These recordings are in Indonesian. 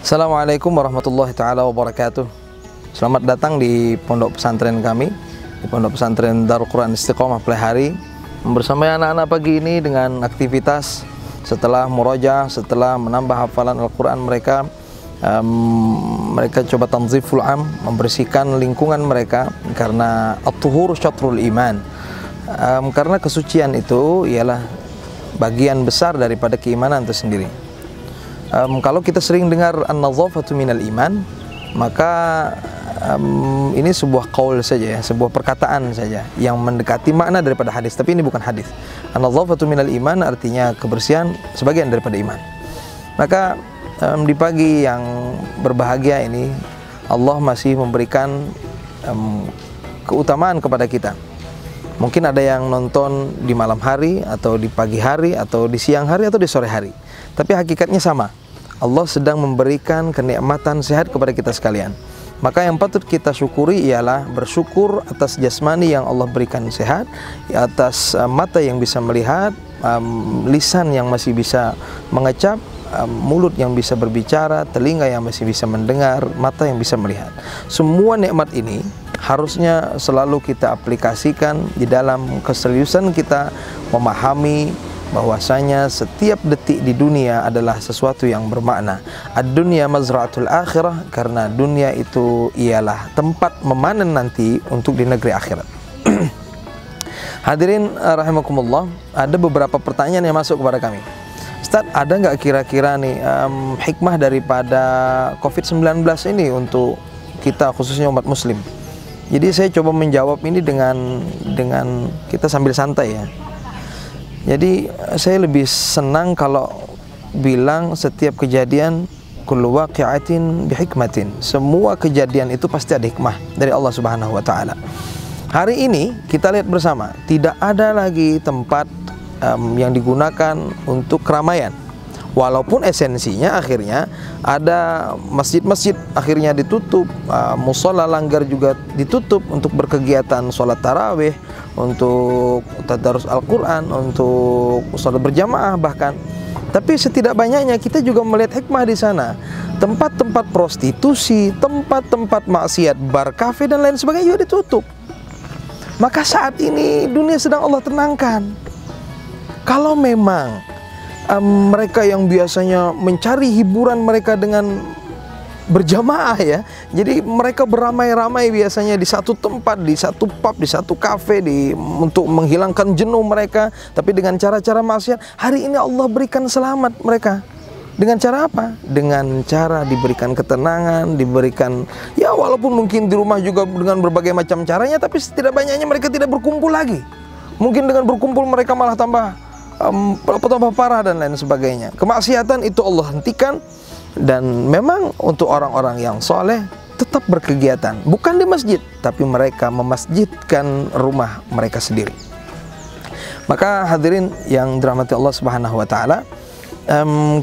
Assalamualaikum warahmatullahi taala wabarakatuh. Selamat datang di pondok pesantren kami, di pondok pesantren Darul Quran Istiqomah Pelihari. Bersama anak-anak pagi ini dengan aktivitas setelah murojaah, setelah menambah hafalan Al-Quran mereka, mereka coba tanziful am, membersihkan lingkungan mereka, karena at-tuhur syatrul iman, karena kesucian itu ialah bagian besar daripada keimanan itu sendiri. Kalau kita sering dengar an-nazafatu minal iman, maka ini sebuah qaul saja ya, sebuah perkataan saja yang mendekati makna daripada hadis, tapi ini bukan hadis. An-nazafatu minal iman artinya kebersihan sebagian daripada iman. Maka di pagi yang berbahagia ini, Allah masih memberikan keutamaan kepada kita. Mungkin ada yang nonton di malam hari, atau di pagi hari, atau di siang hari, atau di sore hari. Tapi hakikatnya sama. Allah sedang memberikan kenikmatan sehat kepada kita sekalian. Maka yang patut kita syukuri ialah bersyukur atas jasmani yang Allah berikan sehat, atas mata yang bisa melihat, lisan yang masih bisa mengecap, mulut yang bisa berbicara, telinga yang masih bisa mendengar, mata yang bisa melihat. Semua nikmat ini harusnya selalu kita aplikasikan di dalam keseriusan kita memahami bahwasanya setiap detik di dunia adalah sesuatu yang bermakna. Ad-dunya mazra'atul akhirah, karena dunia itu ialah tempat memanen nanti untuk di negeri akhirat. Hadirin rahimakumullah, ada beberapa pertanyaan yang masuk kepada kami. Ustaz, ada nggak kira-kira nih hikmah daripada COVID-19 ini untuk kita, khususnya umat muslim? Jadi saya coba menjawab ini dengan kita sambil santai ya. Jadi saya lebih senang kalau bilang setiap kejadian kullu waqi'atin bihikmatin. Semua kejadian itu pasti ada hikmah dari Allah Subhanahu wa taala. Hari ini kita lihat bersama, tidak ada lagi tempat yang digunakan untuk keramaian. Walaupun esensinya akhirnya ada masjid-masjid akhirnya ditutup, musola langgar juga ditutup untuk berkegiatan sholat tarawih, untuk tadarus Al-Quran, untuk sholat berjamaah bahkan. Tapi setidak banyaknya kita juga melihat hikmah di sana. Tempat-tempat prostitusi, tempat-tempat maksiat, bar, kafe dan lain sebagainya juga ditutup. Maka saat ini dunia sedang Allah tenangkan. Kalau memang mereka yang biasanya mencari hiburan mereka dengan berjamaah ya, jadi mereka beramai-ramai biasanya di satu tempat, di satu pub, di satu kafe, untuk menghilangkan jenuh mereka, tapi dengan cara-cara maksiat. Hari ini Allah berikan selamat mereka. Dengan cara apa? Dengan cara diberikan ketenangan, diberikan, ya walaupun mungkin di rumah juga dengan berbagai macam caranya, tapi setidak banyaknya mereka tidak berkumpul lagi. Mungkin dengan berkumpul mereka malah tambah parah dan lain sebagainya. Kemaksiatan itu Allah hentikan, dan memang untuk orang-orang yang soleh tetap berkegiatan, bukan di masjid, tapi mereka memasjidkan rumah mereka sendiri. Maka hadirin yang dirahmati Allah Subhanahu wa taala,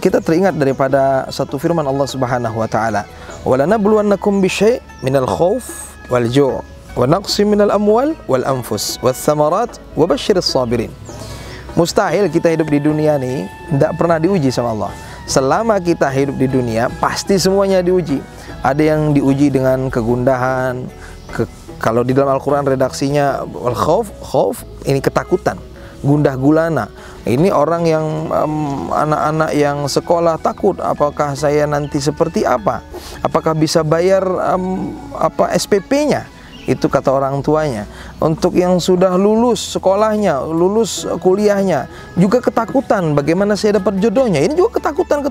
kita teringat daripada satu firman Allah Subhanahu wa taala, "Walanabluwannakum bisyai' minal khauf wal ju' wa naqsi minal amwal wal anfus wath thamarat wa basyyiris sabirin." Mustahil kita hidup di dunia ini tidak pernah diuji sama Allah. Selama kita hidup di dunia, pasti semuanya diuji. Ada yang diuji dengan kegundahan, kalau di dalam Al-Quran redaksinya khauf, ini ketakutan, gundah gulana. Ini orang yang anak-anak yang sekolah takut, apakah saya nanti seperti apa? Apakah bisa bayar SPP-nya? Itu kata orang tuanya. Untuk yang sudah lulus sekolahnya, lulus kuliahnya, juga ketakutan bagaimana saya dapat jodohnya. Ini juga ketakutan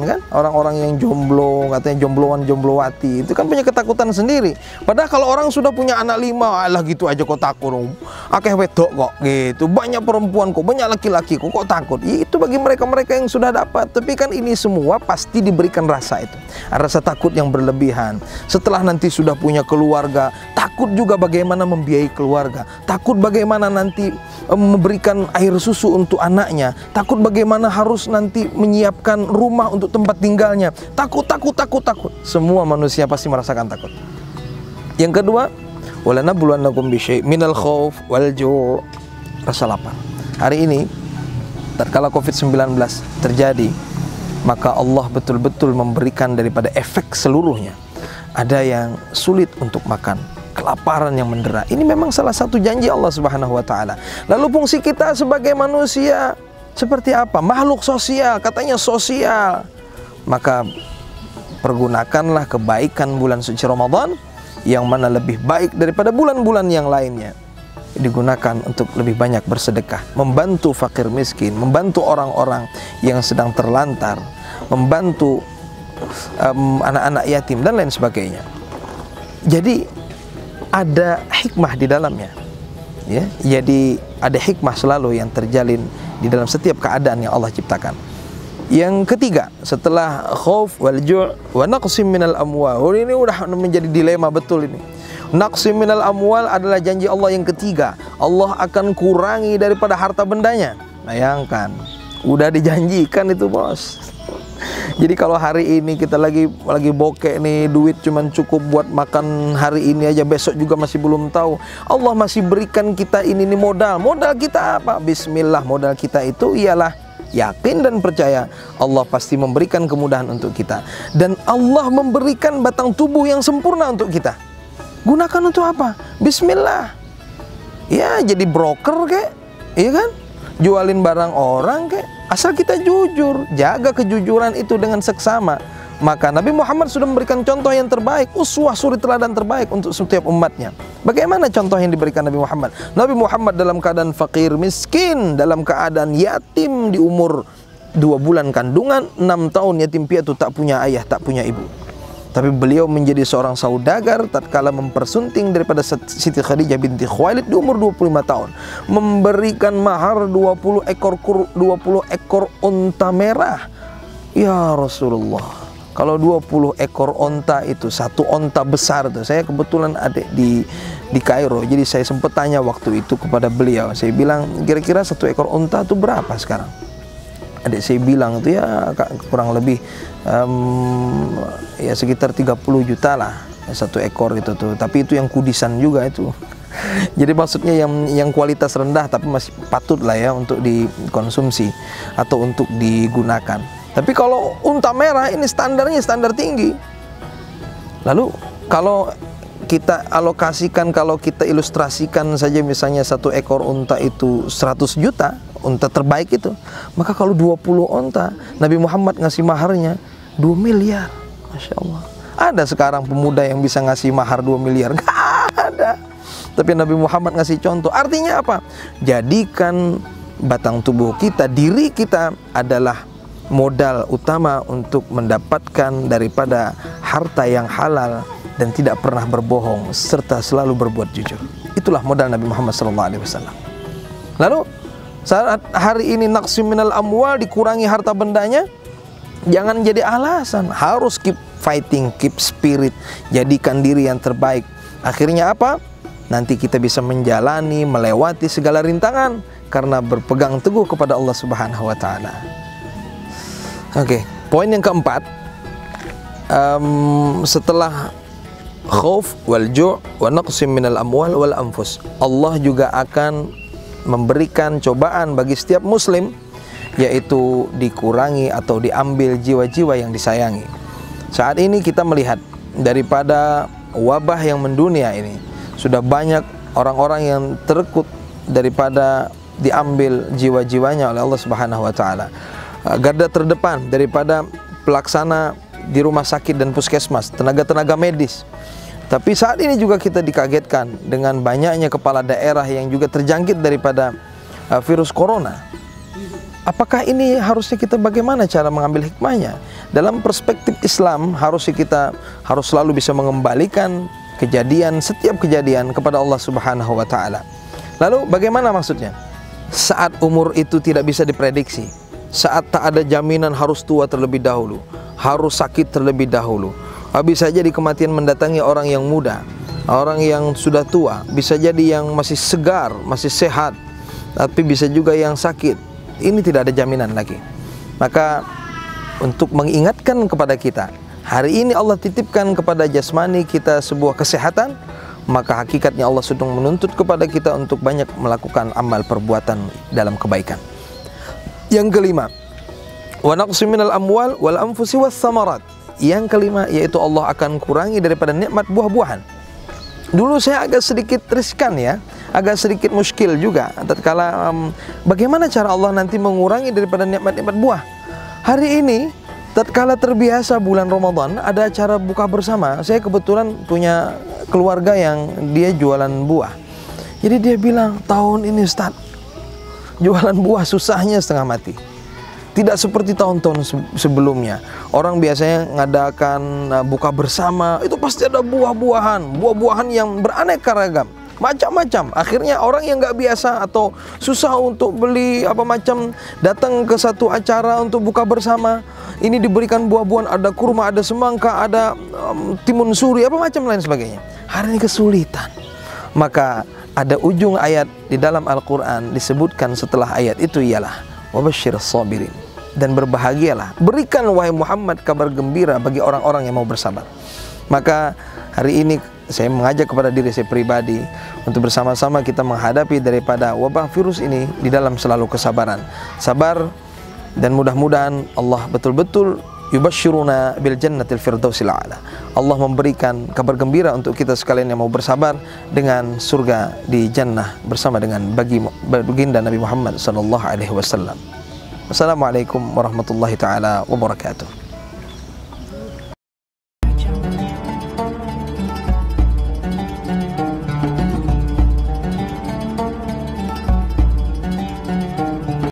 kan? Orang-orang yang jomblo, katanya jombloan jomblowati, itu kan punya ketakutan sendiri. Padahal kalau orang sudah punya anak 5, alah gitu aja kok takut. Akeh wedok kok gitu, banyak perempuan kok, banyak laki-laki kok takut. Ya, itu bagi mereka-mereka yang sudah dapat. Tapi kan ini semua pasti diberikan rasa itu, rasa takut yang berlebihan. Setelah nanti sudah punya keluarga, takut juga bagaimana membiayai keluarga, takut bagaimana nanti memberikan air susu untuk anaknya, takut bagaimana harus nanti menyiapkan rumah untuk tempat tinggalnya, takut. Semua manusia pasti merasakan takut. Yang kedua, walanabluwannakum bisyai' minal khauf wal ju', rasa lapar. Hari ini tatkala COVID-19 terjadi, maka Allah betul-betul memberikan daripada efek seluruhnya. Ada yang sulit untuk makan, kelaparan yang mendera. Ini memang salah satu janji Allah Subhanahu wa taala. Lalu fungsi kita sebagai manusia seperti apa? Makhluk sosial, katanya sosial. Maka pergunakanlah kebaikan bulan suci Ramadan yang mana lebih baik daripada bulan-bulan yang lainnya. Digunakan untuk lebih banyak bersedekah, membantu fakir miskin, membantu orang-orang yang sedang terlantar, membantu anak-anak yatim dan lain sebagainya. Jadi ada hikmah di dalamnya, ya. Jadi ada hikmah selalu yang terjalin di dalam setiap keadaan yang Allah ciptakan. Yang ketiga, setelah khauf wal ju' wa naqsim minal amwal. Ini udah menjadi dilema betul ini. Naqsim minal amwal adalah janji Allah yang ketiga. Allah akan kurangi daripada harta bendanya. Bayangkan, udah dijanjikan itu, bos. Jadi kalau hari ini kita lagi bokek nih, duit cuman cukup buat makan hari ini aja, besok juga masih belum tahu. Allah masih berikan kita ini nih modal. Modal kita apa? Bismillah. Modal kita itu ialah yakin dan percaya Allah pasti memberikan kemudahan untuk kita. Dan Allah memberikan batang tubuh yang sempurna untuk kita. Gunakan untuk apa? Bismillah. Ya, jadi broker kek, iya kan? Jualin barang orang kek, asal kita jujur, jaga kejujuran itu dengan seksama. Maka Nabi Muhammad sudah memberikan contoh yang terbaik, uswah suri teladan terbaik untuk setiap umatnya. Bagaimana contoh yang diberikan Nabi Muhammad? Nabi Muhammad dalam keadaan fakir miskin, dalam keadaan yatim di umur 2 bulan kandungan, 6 tahun yatim piatu, tak punya ayah, tak punya ibu. Tapi beliau menjadi seorang saudagar tatkala mempersunting daripada Siti Khadijah binti Khuwailid di umur 25 tahun, memberikan mahar 20 ekor unta merah. Ya Rasulullah, kalau 20 ekor unta itu, satu unta besar itu, saya kebetulan ada di Kairo, jadi saya sempat tanya waktu itu kepada beliau. Saya bilang, kira-kira satu ekor unta itu berapa sekarang? Adik saya bilang itu ya kurang lebih ya sekitar 30 juta lah satu ekor itu tuh. Tapi itu yang kudisan juga itu. Jadi maksudnya yang kualitas rendah tapi masih patut lah ya untuk dikonsumsi atau untuk digunakan. Tapi kalau unta merah ini standarnya standar tinggi. Lalu kalau kita alokasikan, kalau kita ilustrasikan saja misalnya satu ekor unta itu 100 juta, unta terbaik itu, maka kalau 20 unta, Nabi Muhammad ngasih maharnya 2 miliar. Masya Allah. Ada sekarang pemuda yang bisa ngasih mahar 2 miliar? Gak ada. Tapi Nabi Muhammad ngasih contoh. Artinya apa? Jadikan batang tubuh kita, diri kita adalah modal utama untuk mendapatkan daripada harta yang halal dan tidak pernah berbohong serta selalu berbuat jujur. Itulah modal Nabi Muhammad SAW. Lalu saat hari ini naqsim minal amwal, dikurangi harta bendanya, jangan jadi alasan. Harus keep fighting, keep spirit, jadikan diri yang terbaik. Akhirnya apa? Nanti kita bisa menjalani, melewati segala rintangan karena berpegang teguh kepada Allah Subhanahu wa taala. Oke, poin yang keempat, setelah khauf wal ju' wa naqsim minal amwal wal anfus, Allah juga akan memberikan cobaan bagi setiap muslim, yaitu dikurangi atau diambil jiwa-jiwa yang disayangi. Saat ini kita melihat daripada wabah yang mendunia ini, sudah banyak orang-orang yang terkut daripada diambil jiwa-jiwanya oleh Allah Subhanahu wa taala. Garda terdepan daripada pelaksana di rumah sakit dan puskesmas, tenaga-tenaga medis. Tapi saat ini juga kita dikagetkan dengan banyaknya kepala daerah yang juga terjangkit daripada virus corona. Apakah ini harusnya kita bagaimana cara mengambil hikmahnya? Dalam perspektif Islam, harusnya kita harus selalu bisa mengembalikan setiap kejadian kepada Allah Subhanahu wa taala. Lalu bagaimana maksudnya? Saat umur itu tidak bisa diprediksi, saat tak ada jaminan harus tua terlebih dahulu, harus sakit terlebih dahulu. Bisa jadi kematian mendatangi orang yang muda, orang yang sudah tua, bisa jadi yang masih segar, masih sehat, tapi bisa juga yang sakit. Ini tidak ada jaminan lagi. Maka untuk mengingatkan kepada kita, hari ini Allah titipkan kepada jasmani kita sebuah kesehatan, maka hakikatnya Allah sedang menuntut kepada kita untuk banyak melakukan amal perbuatan dalam kebaikan. Yang kelima, Wa naqsim minal amwal wal anfusi was samarat. Yang kelima yaitu Allah akan kurangi daripada nikmat buah-buahan. Dulu saya agak sedikit riskan ya, agak sedikit muskil juga tatkala bagaimana cara Allah nanti mengurangi daripada nikmat-nikmat buah. Hari ini tatkala terbiasa bulan Ramadan ada acara buka bersama. Saya kebetulan punya keluarga yang dia jualan buah. Jadi dia bilang, tahun ini Ustaz, jualan buah susahnya setengah mati. Tidak seperti tahun-tahun sebelumnya. Orang biasanya ngadakan buka bersama, itu pasti ada buah-buahan yang beraneka ragam, macam-macam. Akhirnya orang yang nggak biasa atau susah untuk beli apa macam, datang ke satu acara untuk buka bersama. Ini diberikan buah-buahan, ada kurma, ada semangka, ada timun suri, apa macam lain sebagainya. Hari ini kesulitan. Maka ada ujung ayat di dalam Al-Quran disebutkan setelah ayat itu ialah wabashshirus sabirin, dan berbahagialah, berikan wahai Muhammad kabar gembira bagi orang-orang yang mau bersabar. Maka hari ini saya mengajak kepada diri saya pribadi untuk bersama-sama kita menghadapi daripada wabah virus ini di dalam selalu kesabaran. Sabar, dan mudah-mudahan Allah betul-betul yubashshiruna bil jannatil firdausil a'la. Allah memberikan kabar gembira untuk kita sekalian yang mau bersabar dengan surga di jannah bersama dengan baginda Nabi Muhammad sallallahu alaihi wasallam. Wassalamualaikum warahmatullahi taala wabarakatuh.